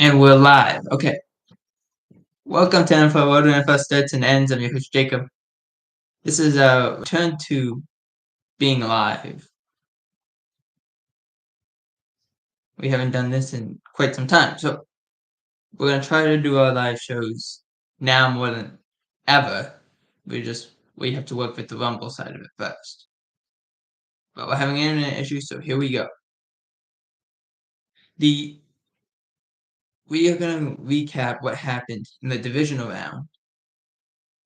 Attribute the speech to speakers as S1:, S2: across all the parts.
S1: And we're live. Okay. Welcome to NFL World NFL Starts and Ends. I'm your host, Jacob. This is a return to being live. We haven't done this in quite some time. So we're going to try to do our live shows now more than ever. We have to work with the Rumble side of it first. But we're having internet issues, so here we go. We are going to recap what happened in the Divisional Round.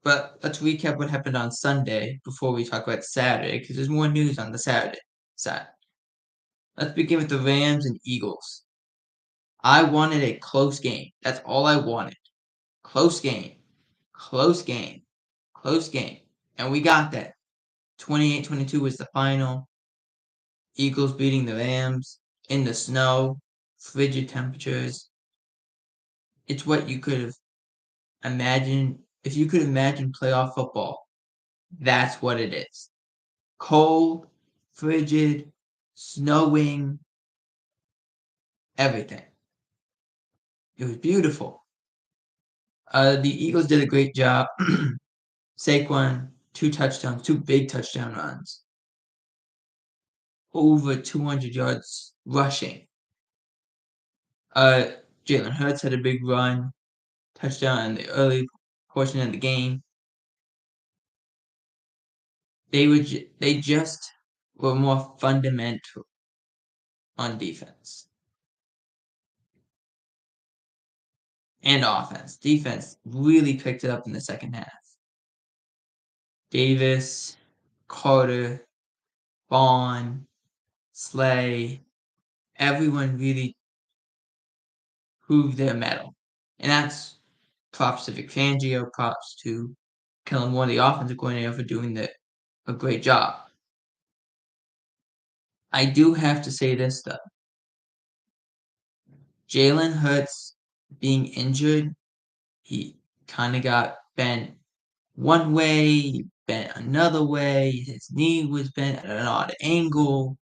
S1: But let's recap what happened on Sunday before we talk about Saturday, because there's more news on the Saturday side. Let's begin with the Rams and Eagles. I wanted a close game. That's all I wanted. Close game. Close game. Close game. And we got that. 28-22 was the final. Eagles beating the Rams in the snow, frigid temperatures. It's what you could have imagined. If you could imagine playoff football, that's what it is. Cold, frigid, snowing, everything. It was beautiful. The Eagles did a great job. Saquon, 2 touchdowns, 2 big touchdown runs. Over 200 yards rushing. Jalen Hurts had a big run, touchdown in the early portion of the game. They just were more fundamental on defense and offense. Defense really picked it up in the second half. Davis, Carter, Vaughn, Slay, everyone really proved their mettle. And that's props to Vic Fangio, props to Kellen Moore, the offensive coordinator, for doing a great job. I do have to say this, though. Jalen Hurts being injured, he kind of got bent one way, bent another way. His knee was bent at an odd angle.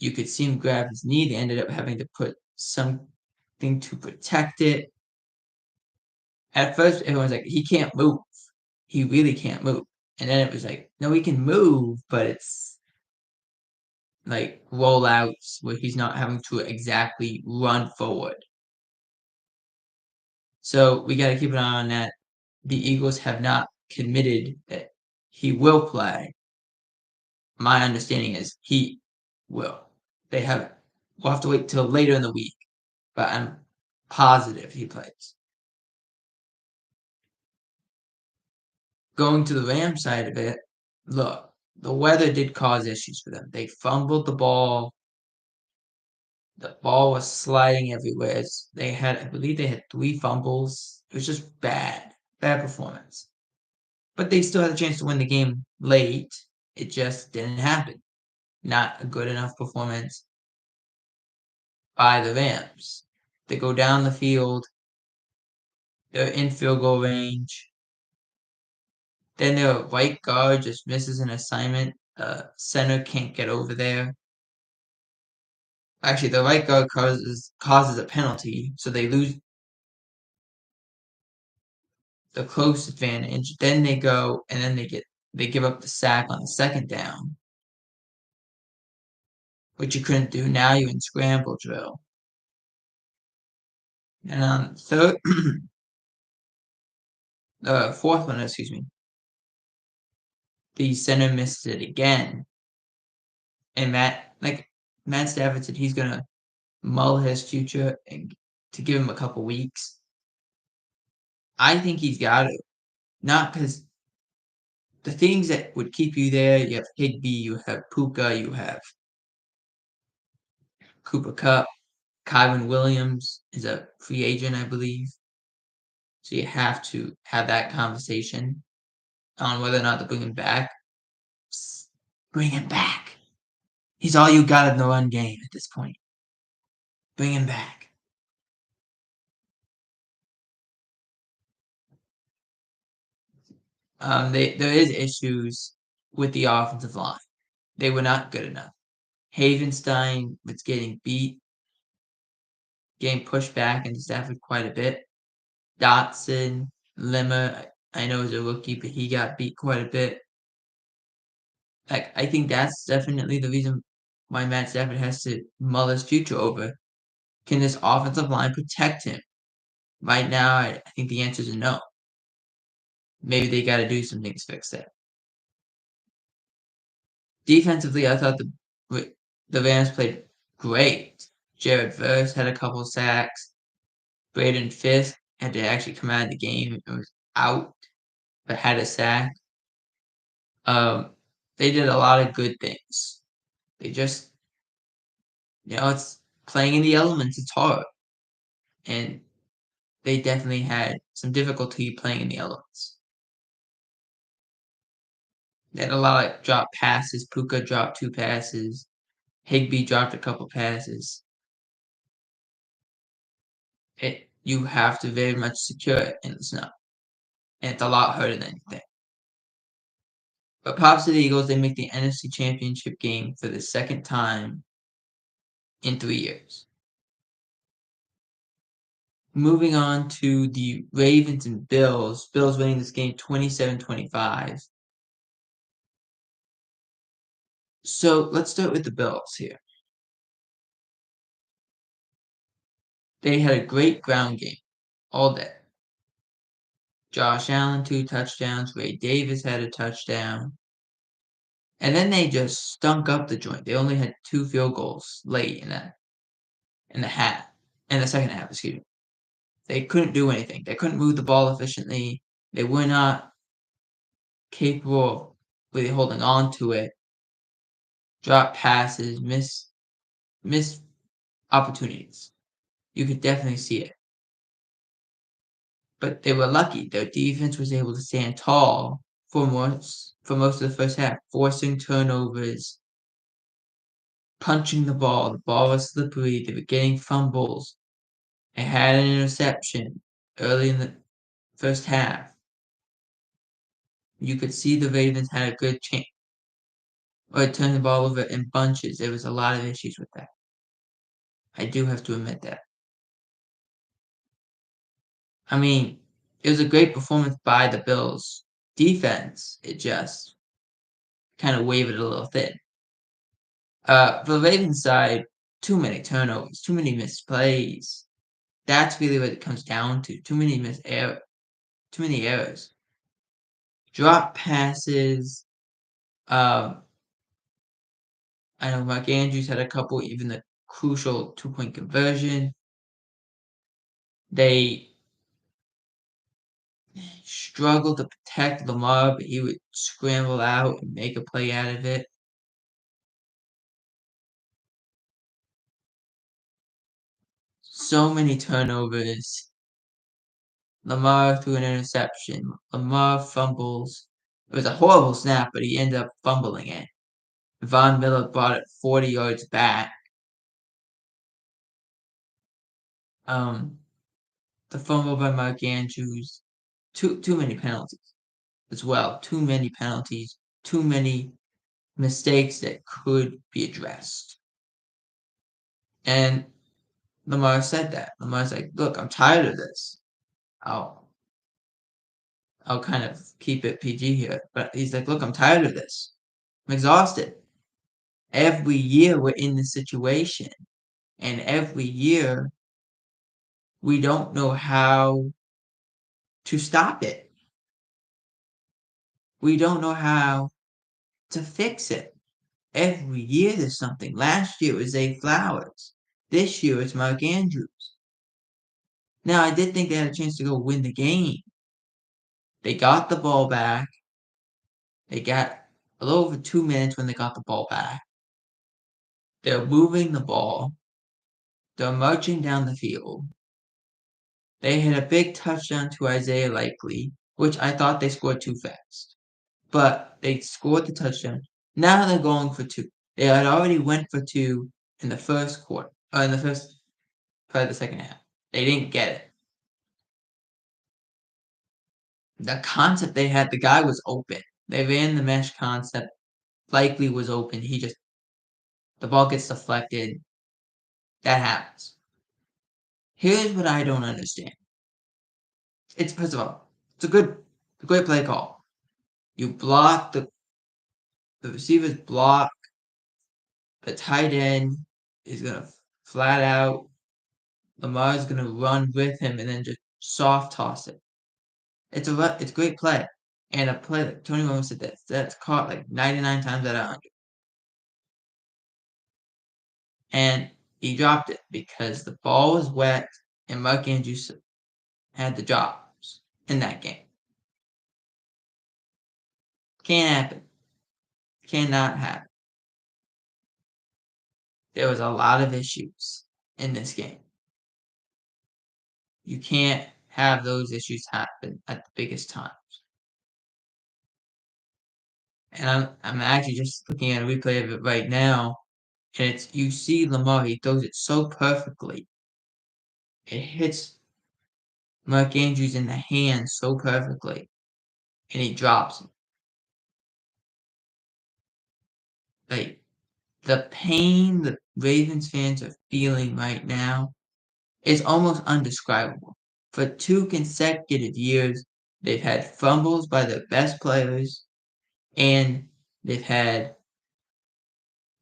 S1: You could see him grab his knee. They ended up having to put something to protect it. At first, everyone's like, he can't move. He really can't move. And then it was like, no, he can move, but it's like rollouts where he's not having to exactly run forward. So we got to keep an eye on that. The Eagles have not committed that he will play. My understanding is he will. We'll have to wait till later in the week, but I'm positive he plays. Going to the Rams side of it, look, the weather did cause issues for them. They fumbled the ball. The ball was sliding everywhere. I believe they had 3 fumbles. It was just bad performance. But they still had a chance to win the game late. It just didn't happen. Not a good enough performance by the Rams. They go down the field. They're in field goal range. Then their right guard just misses an assignment. Center can't get over there. Actually, the right guard causes a penalty, so they lose the close advantage. Then they go and then they give up the sack on the second down, which you couldn't do. Now you in scramble drill. And on third, the fourth one, excuse me, the center missed it again, and Matt Stafford said he's gonna mull his future and to give him a couple weeks. I think he's got it, not because the things that would keep you there. You have Higby, you have Puka, you have Cooper Kupp. Kyron Williams is a free agent, I believe. So you have to have that conversation on whether or not to bring him back. Bring him back. He's all you got in the run game at this point. Bring him back. There is issues with the offensive line. They were not good enough. Havenstein was getting beat. getting pushed back into Stafford quite a bit. Dotson, Limmer, I know he's a rookie, but he got beat quite a bit. Like, I think that's definitely the reason why Matt Stafford has to mull his future over. Can this offensive line protect him? Right now, I think the answer is no. Maybe they got to do some things to fix that. Defensively, I thought the Rams played great. Jared Verse had a couple sacks. Braden Fisk had to actually come out of the game. It was out, but had a sack. They did a lot of good things. They just, it's playing in the elements. It's hard, and they definitely had some difficulty playing in the elements. They had a lot of drop passes. Puka dropped 2 passes. Higbee dropped a couple passes. You have to very much secure it in the snow, and it's a lot harder than you think. But props to the Eagles, they make the NFC Championship game for the second time in 3 years. Moving on to the Ravens and Bills. Bills winning this game 27-25. So let's start with the Bills here. They had a great ground game all day. Josh Allen, 2 touchdowns. Ray Davis had a touchdown. And then they just stunk up the joint. They only had 2 field goals late in the second half, excuse me. They couldn't do anything. They couldn't move the ball efficiently. They were not capable of really holding on to it. Drop passes, miss opportunities. You could definitely see it. But they were lucky. Their defense was able to stand tall for most of the first half, forcing turnovers, punching the ball. The ball was slippery. They were getting fumbles. They had an interception early in the first half. You could see the Ravens had a good chance, or turn the ball over in bunches. There was a lot of issues with that. I do have to admit that. I mean, it was a great performance by the Bills defense. It just kind of wavered a little thin. For the Ravens side, too many turnovers, too many misplays. That's really what it comes down to. Too many errors. Drop passes. Um, I know Mark Andrews had a couple, even the crucial 2-point conversion. They struggled to protect Lamar, but he would scramble out and make a play out of it. So many turnovers. Lamar threw an interception. Lamar fumbles. It was a horrible snap, but he ended up fumbling it. Von Miller brought it 40 yards back. The fumble by Mark Andrews. Too many penalties as well. Too many penalties. Too many mistakes that could be addressed. And Lamar said that. Lamar's like, look, I'm tired of this. I'll kind of keep it PG here. But he's like, look, I'm tired of this. I'm exhausted. Every year we're in this situation. And every year we don't know how to stop it. We don't know how to fix it. Every year there's something. Last year it was Zay Flowers. This year it's Mark Andrews. Now I did think they had a chance to go win the game. They got the ball back. They got a little over 2 minutes when they got the ball back. They're moving the ball. They're marching down the field. They hit a big touchdown to Isaiah Likely, which I thought they scored too fast. But they scored the touchdown. Now they're going for 2. They had already went for 2 in the first quarter, or in the first part of the second half. They didn't get it. The concept they had, the guy was open. They ran the mesh concept. Likely was open. The ball gets deflected. That happens. Here's what I don't understand. It's first of all, it's a great play call. You block the receivers block, the tight end is gonna flat out. Lamar's gonna run with him and then just soft toss it. It's a great play. And a play that Tony Romo said that's caught like 99 times out of 100. And he dropped it because the ball was wet and Mark Andrews had the drops in that game. Can't happen. Cannot happen. There was a lot of issues in this game. You can't have those issues happen at the biggest times. And I'm actually just looking at a replay of it right now, and it's you see Lamar, he throws it so perfectly. It hits Mark Andrews in the hand so perfectly, and he drops it. Like the pain the Ravens fans are feeling right now is almost undescribable. For 2 consecutive years, they've had fumbles by their best players, and they've had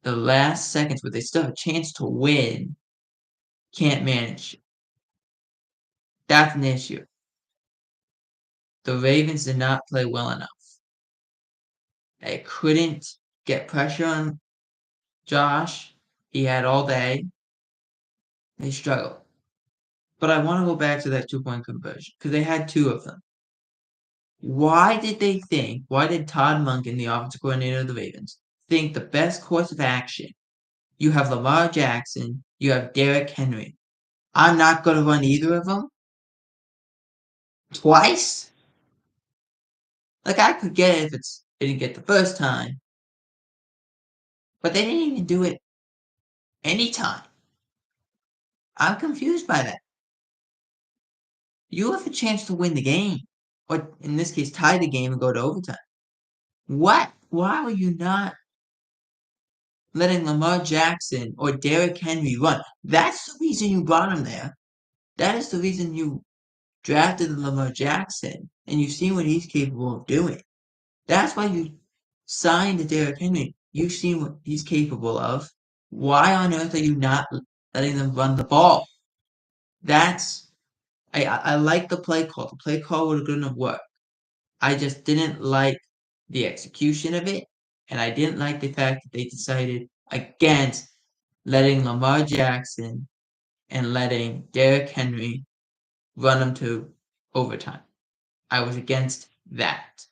S1: the last seconds where they still have a chance to win, can't manage. That's an issue. The Ravens did not play well enough. They couldn't get pressure on Josh. He had all day. They struggled. But I want to go back to that 2-point conversion because they had 2 of them. Why did Todd Monken, the offensive coordinator of the Ravens, think the best course of action? You have Lamar Jackson, you have Derrick Henry. I'm not going to run either of them twice? Like, I could get it if they didn't get the first time, but they didn't even do it anytime. I'm confused by that. You have a chance to win the game, or in this case, tie the game and go to overtime. What? Why were you not letting Lamar Jackson or Derrick Henry run? That's the reason you brought him there. That is the reason you drafted Lamar Jackson, and you've seen what he's capable of doing. That's why you signed Derrick Henry. You've seen what he's capable of. Why on earth are you not letting them run the ball? I like the play call. The play call would have good enough work. I just didn't like the execution of it, and I didn't like the fact that they decided against letting Lamar Jackson and letting Derrick Henry run them to overtime. I was against that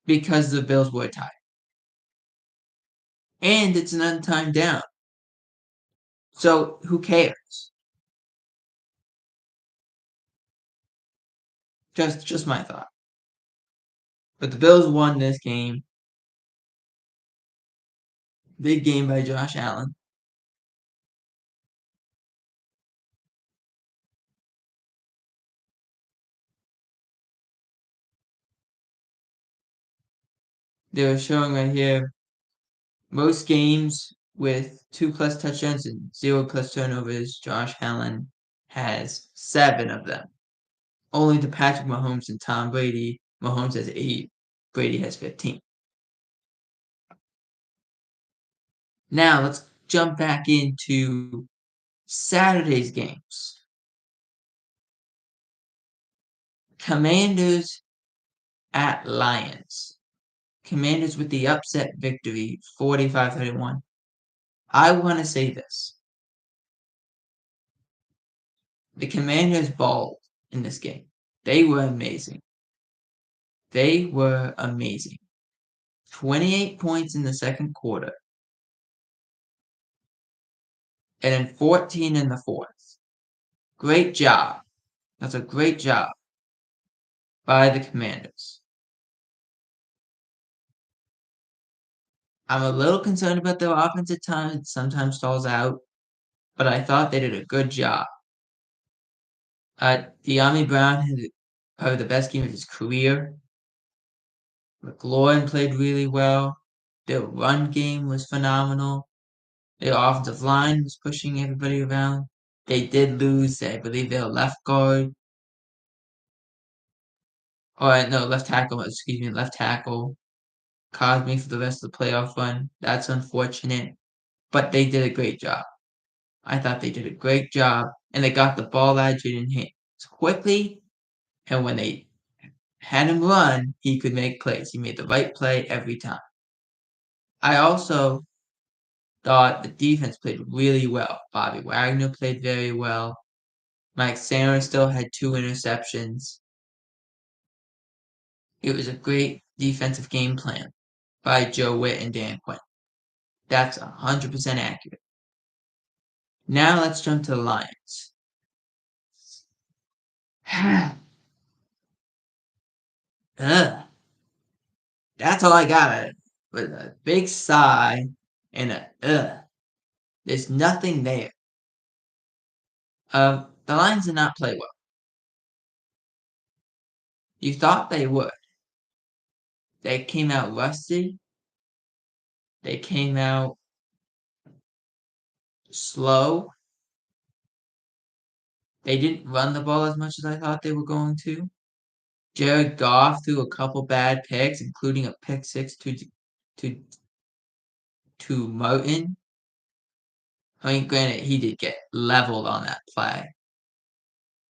S1: because the Bills were tied. And it's an untimed down. So who cares? Just my thought. But the Bills won this game. Big game by Josh Allen. They were showing right here most games with 2+ touchdowns and 0+ turnovers. Josh Allen has 7 of them. Only to Patrick Mahomes and Tom Brady. Mahomes has 8. Brady has 15. Now let's jump back into Saturday's games. Commanders at Lions. Commanders with the upset victory, 45-31. I want to say this. The Commanders balled in this game. They were amazing. They were amazing. 28 points in the second quarter. And then 14 in the fourth. Great job. That's a great job by the Commanders. I'm a little concerned about their offense at times. It sometimes stalls out. But I thought they did a good job. De'Ami Brown had probably the best game of his career. McLaurin played really well. Their run game was phenomenal. Their offensive line was pushing everybody around. They did lose, I believe, their left guard, or no, left tackle, excuse me, left tackle. Cosme for the rest of the playoff run. That's unfortunate, but they did a great job. I thought they did a great job, and they got the ball out of Jaden hands quickly, and when they had him run, he could make plays. He made the right play every time. I also thought the defense played really well. Bobby Wagner played very well. Mike Sanders still had 2 interceptions. It was a great defensive game plan by Joe Witt and Dan Quinn. That's 100% accurate. Now let's jump to the Lions. Ugh. That's all I got. With a big sigh and a ugh. There's nothing there. The Lions did not play well. You thought they would. They came out rusty. They came out slow. They didn't run the ball as much as I thought they were going to. Jared Goff threw a couple bad picks, including a pick six to Martin. I mean, granted, he did get leveled on that play,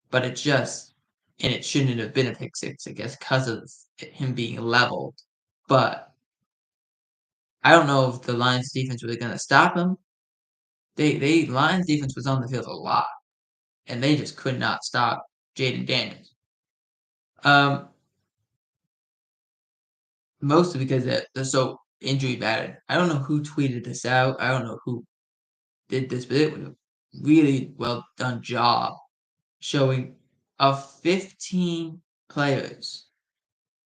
S1: but it shouldn't have been a pick six, I guess, because of him being leveled. But I don't know if the Lions defense was going to stop him. Lions defense was on the field a lot, and they just could not stop Jaden Daniels. Mostly because they're so injury battered. I don't know who tweeted this out. I don't know who did this, but it was a really well done job showing of 15 players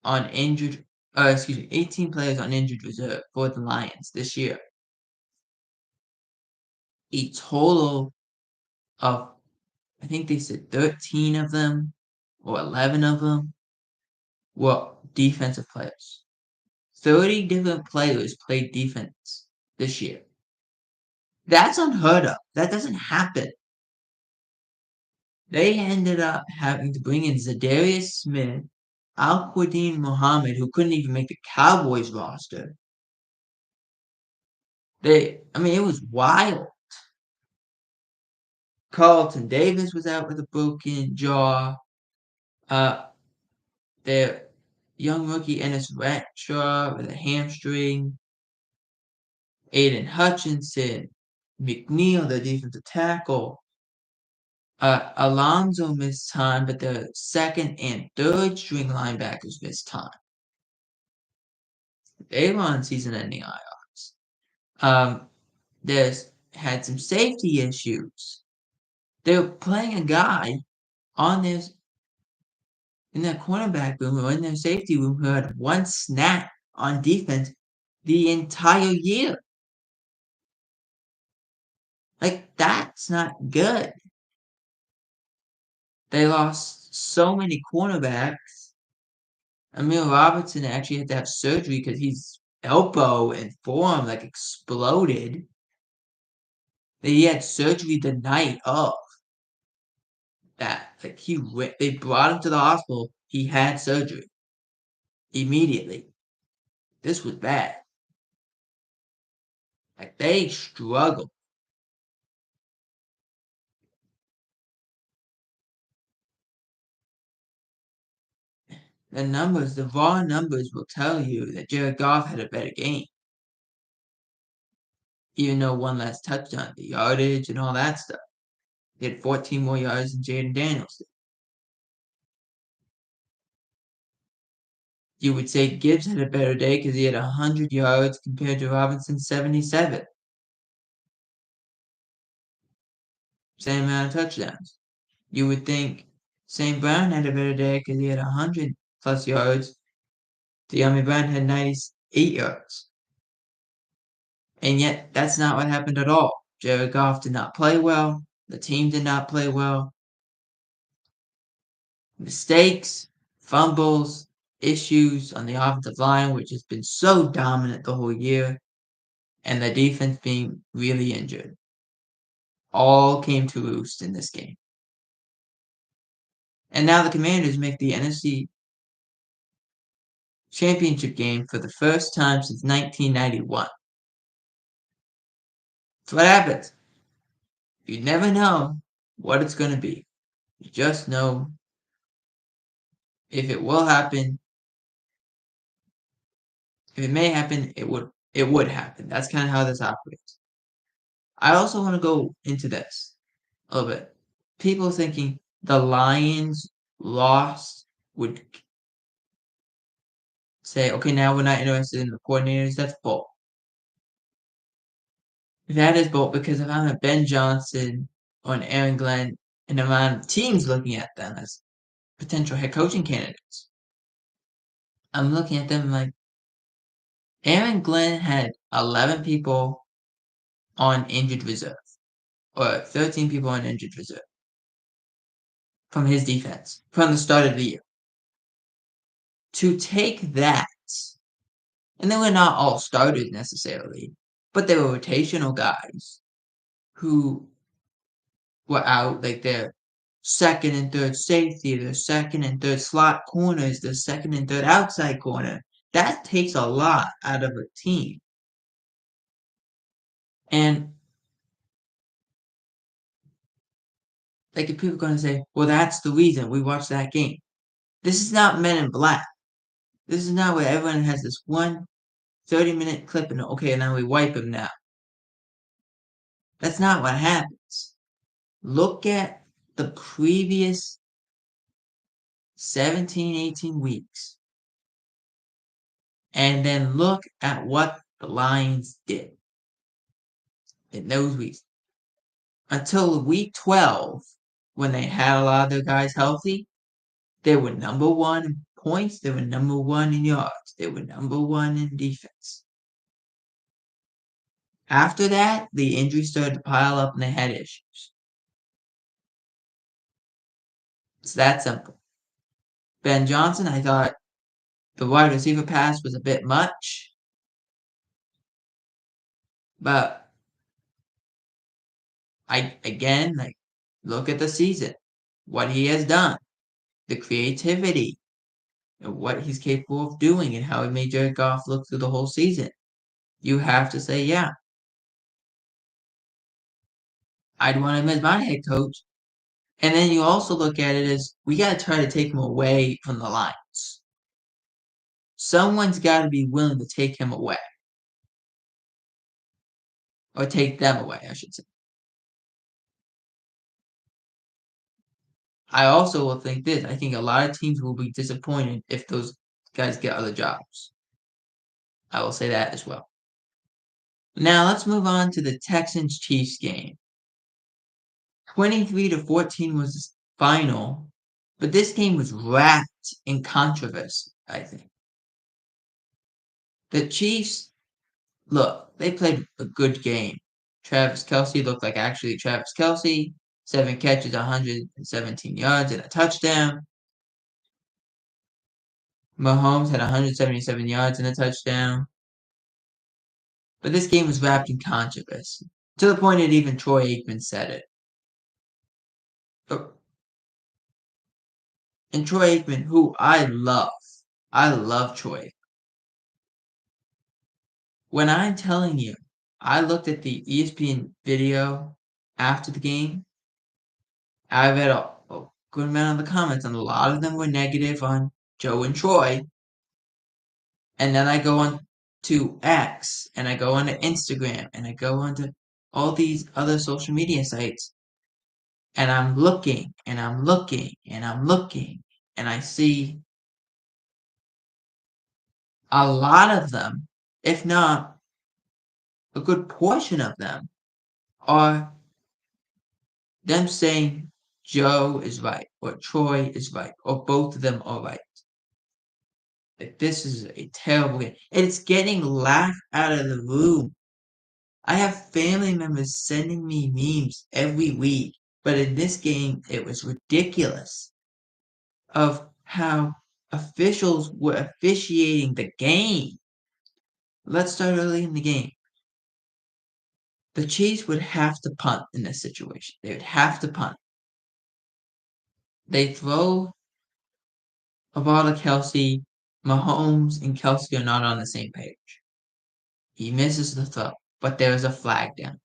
S1: on injured, 18 players on injured reserve for the Lions this year. A total of, I think they said 13 of them or 11 of them were defensive players. 30 different players played defense this year. That's unheard of. That doesn't happen. They ended up having to bring in Zadarius Smith, Al-Quadin Muhammad, who couldn't even make the Cowboys roster. It was wild. Carlton Davis was out with a broken jaw. Their young rookie Ennis Ranshaw with a hamstring. Aiden Hutchinson, McNeil, the defensive tackle. Alonzo missed time, but the second and third string linebackers missed time. They were on season-ending IRs. There's had some safety issues. They were playing a guy in their cornerback room or in their safety room who had one snap on defense the entire year. Like, that's not good. They lost so many cornerbacks. Emil Robertson actually had to have surgery because his elbow and forearm exploded. He had surgery the night of that. They brought him to the hospital. He had surgery immediately. This was bad. They struggled. The raw numbers will tell you that Jared Goff had a better game. Even though one less touchdown, the yardage and all that stuff. He had 14 more yards than Jaden Daniels did. You would say Gibbs had a better day because he had 100 yards compared to Robinson's 77. Same amount of touchdowns. You would think St. Brown had a better day because he had 100 plus yards. De'Ami Brown had 98 yards. And yet, that's not what happened at all. Jared Goff did not play well. The team did not play well. Mistakes, fumbles, issues on the offensive line, which has been so dominant the whole year, and the defense being really injured. all came to roost in this game. And now the Commanders make the NFC Championship game for the first time since 1991. So what happens? You never know what it's going to be. You just know if it will happen. If it may happen, it would happen. That's kind of how this operates. I also want to go into this a little bit. People thinking the Lions lost would say, okay, now we're not interested in the coordinators. That's bull. That is bull because if I'm a Ben Johnson or an Aaron Glenn and the amount of teams looking at them as potential head coaching candidates, I'm looking at them like Aaron Glenn had 11 people on injured reserve or 13 people on injured reserve from his defense from the start of the year. To take that, and they were not all starters necessarily, but they were rotational guys who were out, like their second and third safety, their second and third slot corners, their second and third outside corner. That takes a lot out of a team. And like if people are gonna say, well, that's the reason we watched that game. This is not Men in Black. This is not where everyone has this one 30-minute clip and okay, now we wipe him now. That's not what happens. Look at the previous 17, 18 weeks. And then look at what the Lions did in those weeks. Until week 12, when they had a lot of their guys healthy, they were number one in points, they were number one in yards, they were number one in defense. After that, the injuries started to pile up and they had issues. It's that simple. Ben Johnson, I thought the wide receiver pass was a bit much, but like look at the season, what he has done, the creativity, and what he's capable of doing, and how he made Jared Goff look through the whole season. You have to say, yeah, I'd want him as my head coach. And then you also look at it as we got to try to take him away from the Lions. Someone's got to be willing to take him away. Or take them away, I should say. I also will think this. I think a lot of teams will be disappointed if those guys get other jobs. I will say that as well. Now let's move on to the Texans-Chiefs game. 23-14 was the final, but this game was wrapped in controversy, I think. The Chiefs, look, they played a good game. Travis Kelce looked like actually Travis Kelce. 7 catches, 117 yards, and a touchdown. Mahomes had 177 yards and a touchdown. But this game was wrapped in controversy, to the point that even Troy Aikman said it. And Troy Aikman, who I love Troy. When I'm telling you, I looked at the ESPN video after the game. I read a good amount of the comments, and a lot of them were negative on Joe and Troy. And then I go on to X, and I go on to Instagram, and I go on to all these other social media sites, and I'm looking, and I'm looking, and I'm looking, and I see a lot of them, if not a good portion of them, are them saying Joe is right, or Troy is right, or both of them are right. Like, this is a terrible game. And it's getting laughed out of the room. I have family members sending me memes every week, but in this game, it was ridiculous of how officials were officiating the game. Let's start early in the game. The Chiefs would have to punt in this situation. They would have to punt. They throw a ball to Kelsey. Mahomes and Kelsey are not on the same page. He misses the throw, but there is a flag down.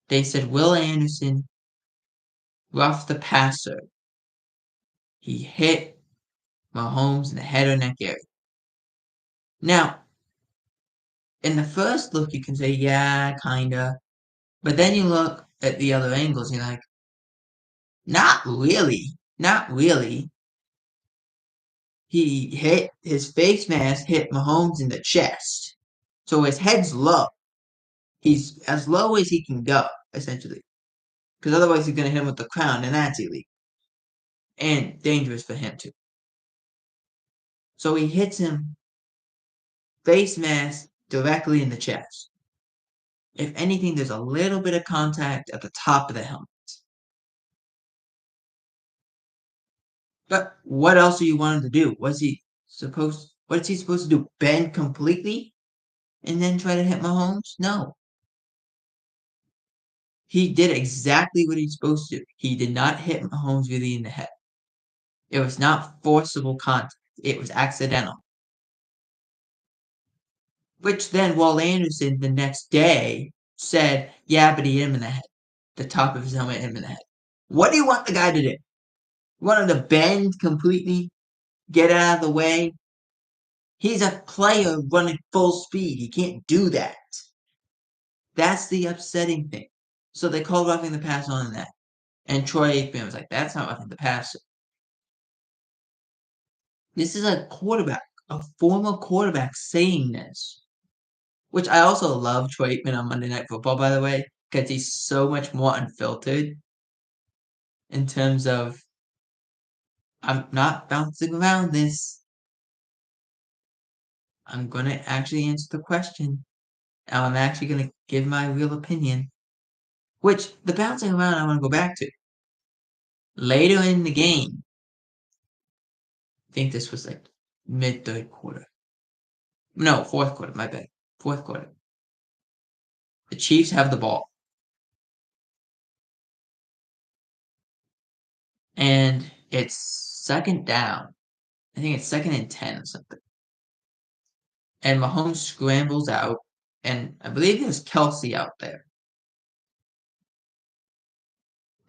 S1: They said Will Anderson roughed the passer. He hit Mahomes in the head or neck area. Now, in the first look, you can say, yeah, kinda. But then you look at the other angles, and you're like, not really. Not really. He hit his face mask hit Mahomes in the chest. So his head's low. He's as low as he can go, essentially. Because otherwise he's gonna hit him with the crown, and that's illegal. And dangerous for him too. So he hits him face mask directly in the chest. If anything, there's a little bit of contact at the top of the helmet. But what else do you want him to do? What's he supposed to do? Bend completely and then try to hit Mahomes? No. He did exactly what he's supposed to do. He did not hit Mahomes really in the head. It was not forcible contact. It was accidental. Which then Walt Anderson the next day said, yeah, but he hit him in the head. The top of his helmet hit him in the head. What do you want the guy to do? You want him to bend completely? Get out of the way? He's a player running full speed. He can't do that. That's the upsetting thing. So they called roughing the pass on that. And Troy Aikman was like, that's not roughing the pass. This is a quarterback, a former quarterback saying this. Which I also love Troy Aikman on Monday Night Football, by the way, because he's so much more unfiltered in terms of, I'm not bouncing around this. I'm going to actually answer the question. And I'm actually going to give my real opinion. Which, the bouncing around I want to go back to. Later in the game, I think this was like mid-third quarter. No, fourth quarter, my bad. Fourth quarter. The Chiefs have the ball. And it's second down. I think it's second and 10 or something. And Mahomes scrambles out. And I believe there's Kelsey out there.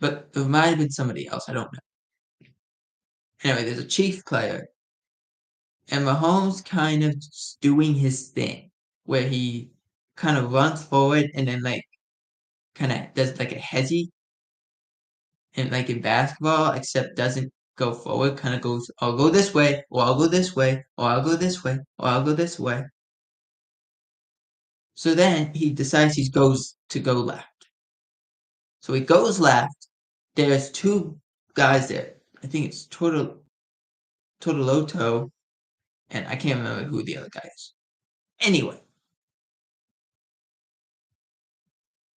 S1: But it might have been somebody else. I don't know. Anyway, there's a Chief player. And Mahomes kind of doing his thing. Where he kind of runs forward and then like kind of does like a hezzy. And like in basketball, except doesn't go forward, kind of goes, I'll go this way, or I'll go this way, or I'll go this way, or I'll go this way. So then he decides he goes to go left. So he goes left. There's two guys there. I think it's Totoloto, and I can't remember who the other guy is. Anyway,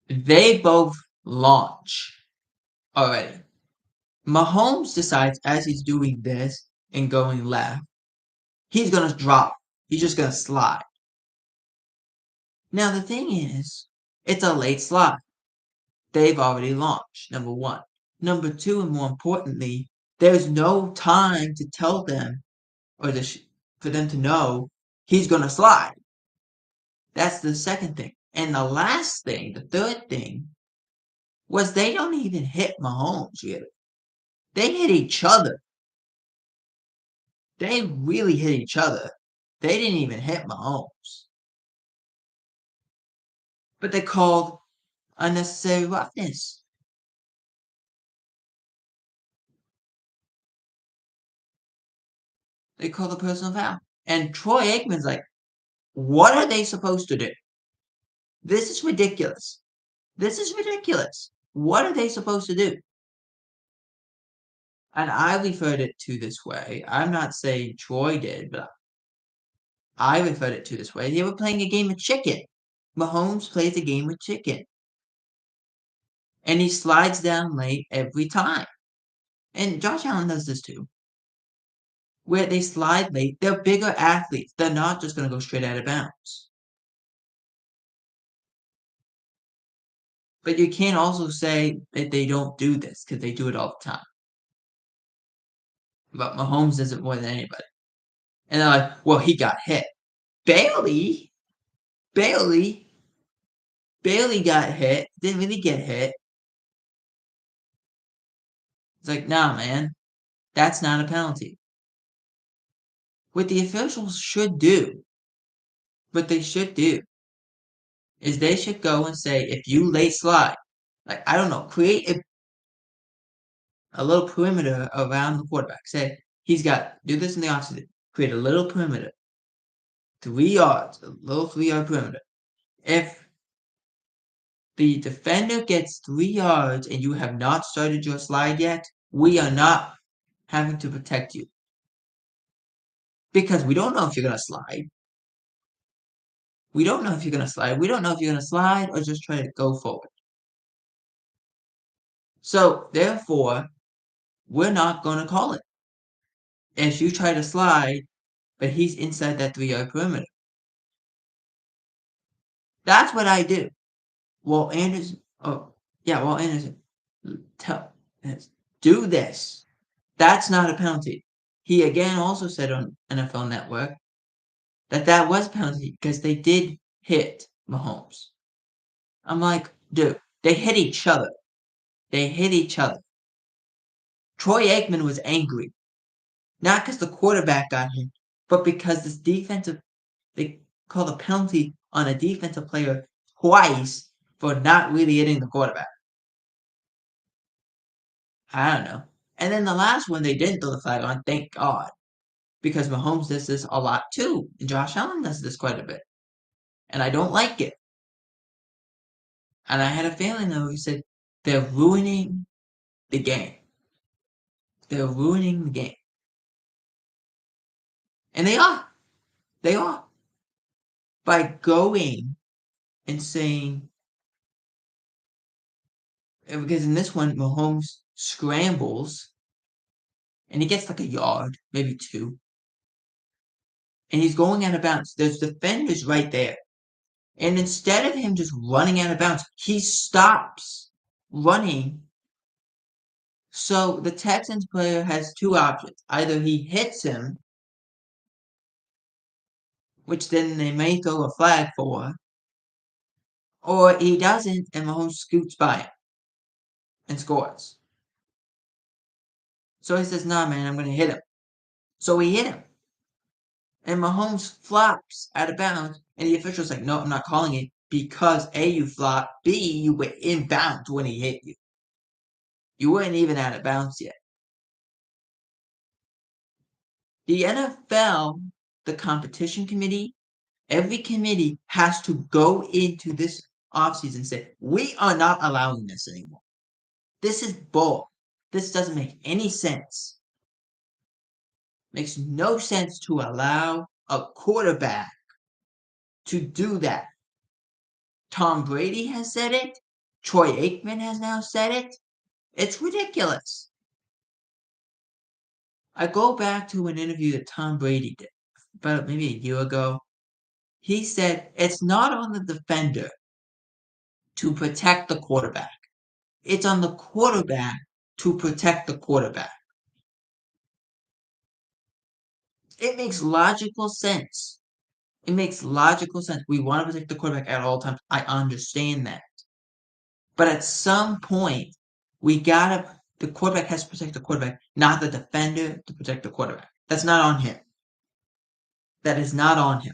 S1: they both launch already. Mahomes decides as he's doing this and going left, he's going to drop. He's just going to slide. Now, the thing is, it's a late slide. They've already launched, number one. Number two, and more importantly, there's no time to tell them or for them to know he's going to slide. That's the second thing. And the last thing, the third thing, was they don't even hit Mahomes really. They hit each other. They really hit each other. They didn't even hit Mahomes. But they called unnecessary roughness. They called a personal foul. And Troy Aikman's like, what are they supposed to do? This is ridiculous. This is ridiculous. What are they supposed to do? And I referred it to this way. I'm not saying Troy did, but I referred it to this way. They were playing a game of chicken. Mahomes plays a game of chicken. And he slides down late every time. And Josh Allen does this too. Where they slide late, they're bigger athletes. They're not just going to go straight out of bounds. But you can't also say that they don't do this because they do it all the time. But Mahomes does it more than anybody. And they're like, well, he got hit. Bailey, Bailey, Bailey got hit. Didn't really get hit. It's like, nah, man, that's not a penalty. What the officials should do, what they should do, is they should go and say, if you late slide, like, I don't know, create a little perimeter around the quarterback. Say, he's got, do this in the offseason, create a little perimeter, 3 yards, a little 3 yard perimeter. If the defender gets 3 yards and you have not started your slide yet, we are not having to protect you. Because we don't know if you're going to slide. We don't know if you're going to slide. We don't know if you're going to slide or just try to go forward. So, therefore, we're not going to call it. If you try to slide, but he's inside that 3 yard perimeter. That's what I do. Well, Anderson, do this. That's not a penalty. He again also said on NFL Network that was a penalty because they did hit Mahomes. I'm like, dude, they hit each other. They hit each other. Troy Aikman was angry. Not because the quarterback got hit, but because this they called a penalty on a defensive player twice for not really hitting the quarterback. I don't know. And then the last one they didn't throw the flag on, thank God. Because Mahomes does this a lot too. And Josh Allen does this quite a bit. And I don't like it. And I had a feeling though, he said, they're ruining the game. They're ruining the game. And they are. They are. By going and saying, because in this one, Mahomes scrambles and he gets like a yard, maybe 2. And he's going out of bounds. There's defenders right there. And instead of him just running out of bounds, he stops running. So the Texans player has 2 options. Either he hits him, which then they may throw a flag for, or he doesn't and Mahomes scoots by him and scores. So he says, nah, man, I'm going to hit him. So he hit him. And Mahomes flops out of bounds, and the official's like, no, I'm not calling it because A, you flop, B, you were in bounds when he hit you. You weren't even out of bounds yet. The NFL, the competition committee, every committee has to go into this offseason and say, we are not allowing this anymore. This is bull. This doesn't make any sense. Makes no sense to allow a quarterback to do that. Tom Brady has said it. Troy Aikman has now said it. It's ridiculous. I go back to an interview that Tom Brady did about maybe a year ago. He said it's not on the defender to protect the quarterback. It's on the quarterback to protect the quarterback. It makes logical sense. It makes logical sense. We want to protect the quarterback at all times. I understand that. But at some point, the quarterback has to protect the quarterback, not the defender to protect the quarterback. That's not on him. That is not on him.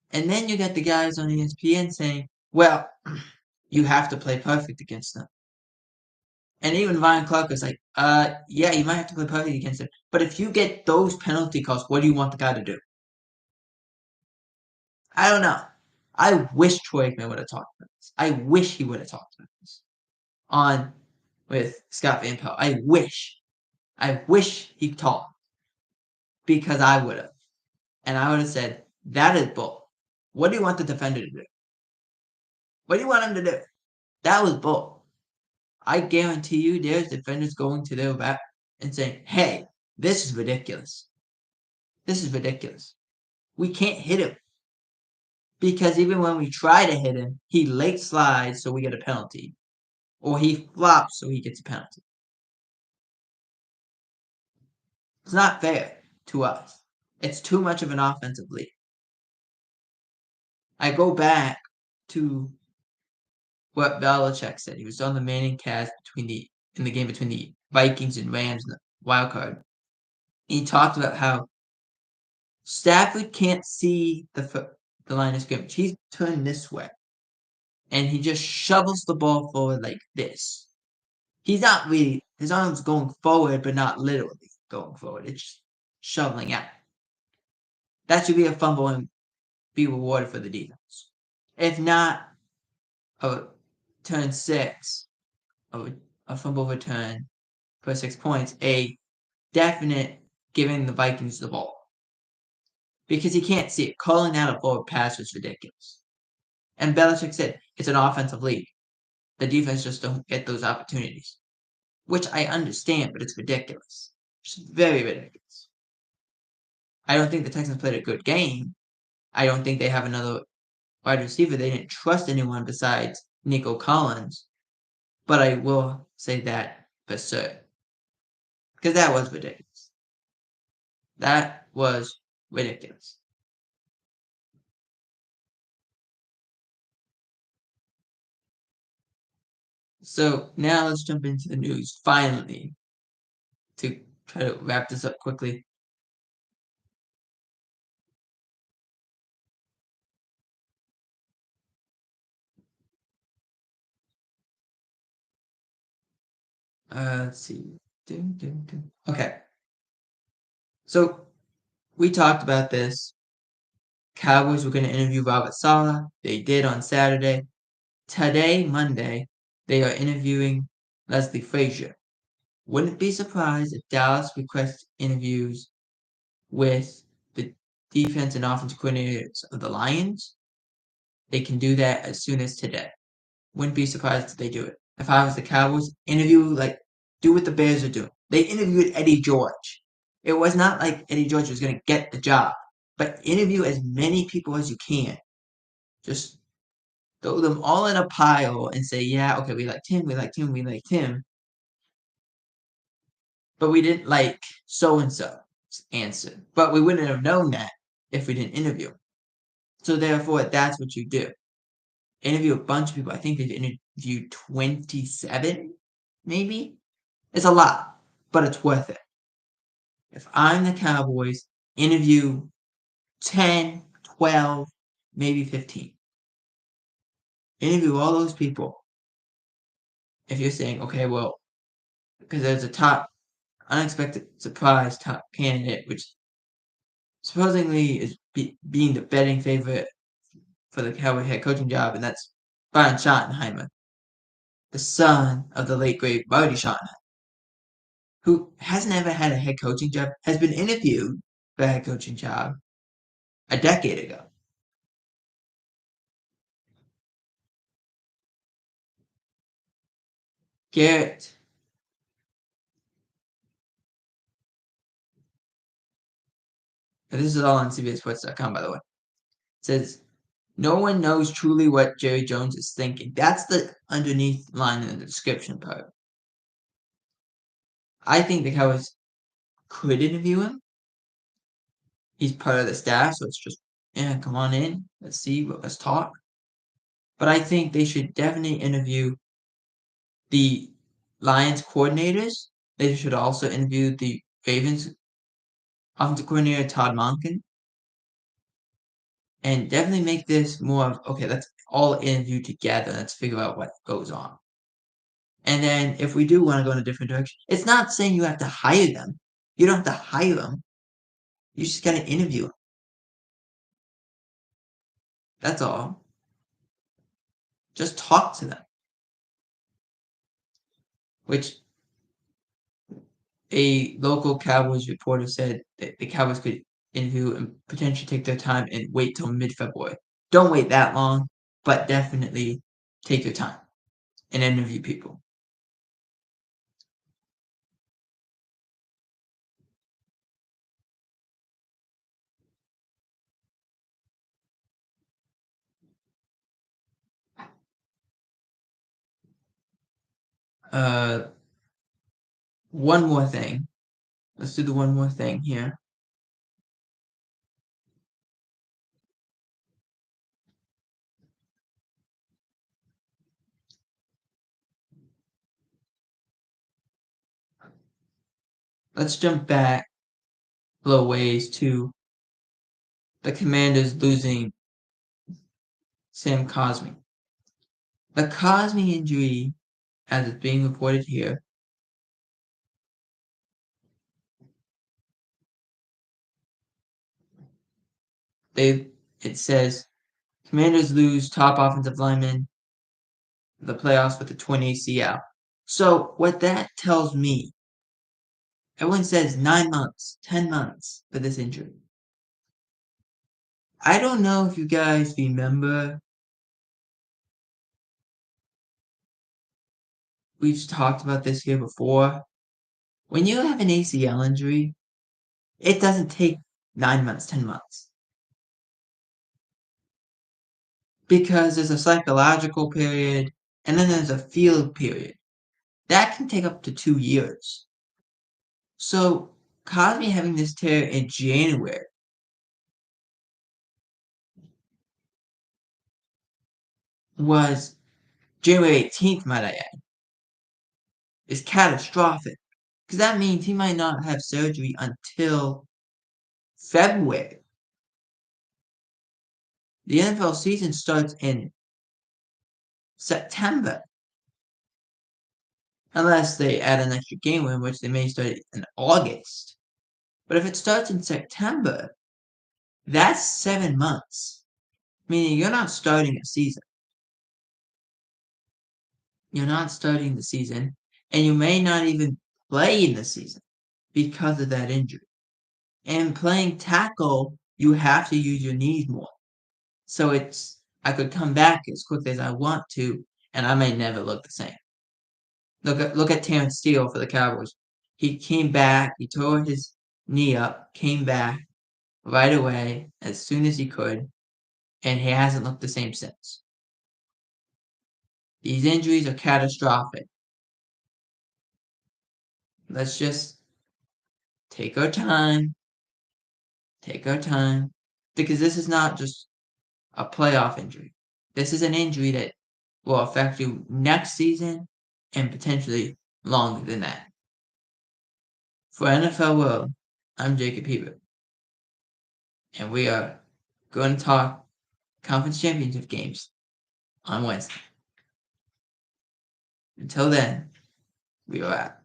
S1: And then you get the guys on ESPN saying, well, you have to play perfect against them. And even Ryan Clark is like, yeah, you might have to play perfect against him. But if you get those penalty calls, what do you want the guy to do? I don't know. I wish Troy Aikman would have talked about this. I wish he would have talked about this on with Scott Van Pelt. I wish he talked because I would have. And I would have said, that is bull. What do you want the defender to do? What do you want him to do? That was bull. I guarantee you there's defenders going to their rep and saying, hey, this is ridiculous. This is ridiculous. We can't hit him. Because even when we try to hit him, he late slides, so we get a penalty. Or he flops, so he gets a penalty. It's not fair to us. It's too much of an offensive lead. I go back to what Belichick said. He was on the Manning cast in the game between the Vikings and Rams in the wild card. He talked about how Stafford can't see the line of scrimmage. He's turned this way, and he just shovels the ball forward like this. He's not really his arm's going forward, but not literally going forward. It's just shoveling out. That should be a fumble and be rewarded for the defense. If not, a turn 6, a fumble return for 6 points, a definite giving the Vikings the ball. Because he can't see it. Calling out a forward pass is ridiculous. And Belichick said it's an offensive league. The defense just don't get those opportunities. Which I understand, but it's ridiculous. It's very ridiculous. I don't think the Texans played a good game. I don't think they have another wide receiver. They didn't trust anyone besides Nico Collins. But I will say that for certain. Because that was ridiculous. That was ridiculous. So now let's jump into the news finally to try to wrap this up quickly. Let's see. Okay. So we talked about this. Cowboys were going to interview Robert Saleh. They did on Saturday. Today, Monday, they are interviewing Leslie Frazier. Wouldn't be surprised if Dallas requests interviews with the defense and offensive coordinators of the Lions. They can do that as soon as today. Wouldn't be surprised if they do it. If I was the Cowboys, do what the Bears are doing. They interviewed Eddie George. It was not like Eddie George was going to get the job, but interview as many people as you can. Just throw them all in a pile and say, yeah, okay, we liked him, we liked him, we liked him, but we didn't like so and so's answer. But we wouldn't have known that if we didn't interview. So therefore, that's what you do. Interview a bunch of people. I think they've interviewed 27, maybe. It's a lot, but it's worth it. If I'm the Cowboys, interview 10, 12, maybe 15. Interview all those people. If you're saying, okay, well, because there's a top unexpected surprise top candidate, which supposedly is being the betting favorite for the Cowboy head coaching job, and that's Brian Schottenheimer, the son of the late great Marty Schottenheimer, who hasn't ever had a head coaching job, has been interviewed for a head coaching job a decade ago. Garrett, this is all on CBSSports.com, by the way, says, no one knows truly what Jerry Jones is thinking. That's the underneath line in the description part. I think the Cowboys could interview him. He's part of the staff, so it's just, yeah, come on in. Let's talk. But I think they should definitely interview the Lions coordinators. They should also interview the Ravens offensive coordinator, Todd Monken. And definitely make this more of, okay, let's all interview together. Let's figure out what goes on. And then if we do want to go in a different direction, it's not saying you have to hire them. You don't have to hire them. You just got to interview them. That's all. Just talk to them. Which a local Cowboys reporter said that the Cowboys could interview and potentially take their time and wait till mid-February. Don't wait that long, but definitely take your time and interview people. Uh, one more thing. Let's do the one more thing here. Let's jump back a little ways to the Commanders losing Sam Cosmi. The Cosmi injury, as it's being reported here, it says Commanders lose top offensive lineman in the playoffs with a torn ACL. So what that tells me, everyone says 9 months, 10 months for this injury. I don't know if you guys remember, we've talked about this here before. When you have an ACL injury, it doesn't take 9 months, 10 months. Because there's a psychological period and then there's a field period. That can take up to 2 years. So Cosby having this tear in January was January 18th, might I add, is catastrophic. Because that means he might not have surgery until February. The NFL season starts in September. Unless they add an extra game in which they may start in August. But if it starts in September, that's 7 months. Meaning you're not starting a season. You're not starting the season, and you may not even play in the season because of that injury. And playing tackle, you have to use your knees more. So I could come back as quickly as I want to, and I may never look the same. Look at Terrence Steele for the Cowboys. He came back, he tore his knee up, came back right away as soon as he could, and he hasn't looked the same since. These injuries are catastrophic. Let's just take our time, because this is not just a playoff injury. This is an injury that will affect you next season and potentially longer than that. For NFL World, I'm Jacob Hebert, and we are going to talk conference championship games on Wednesday. Until then, we are out.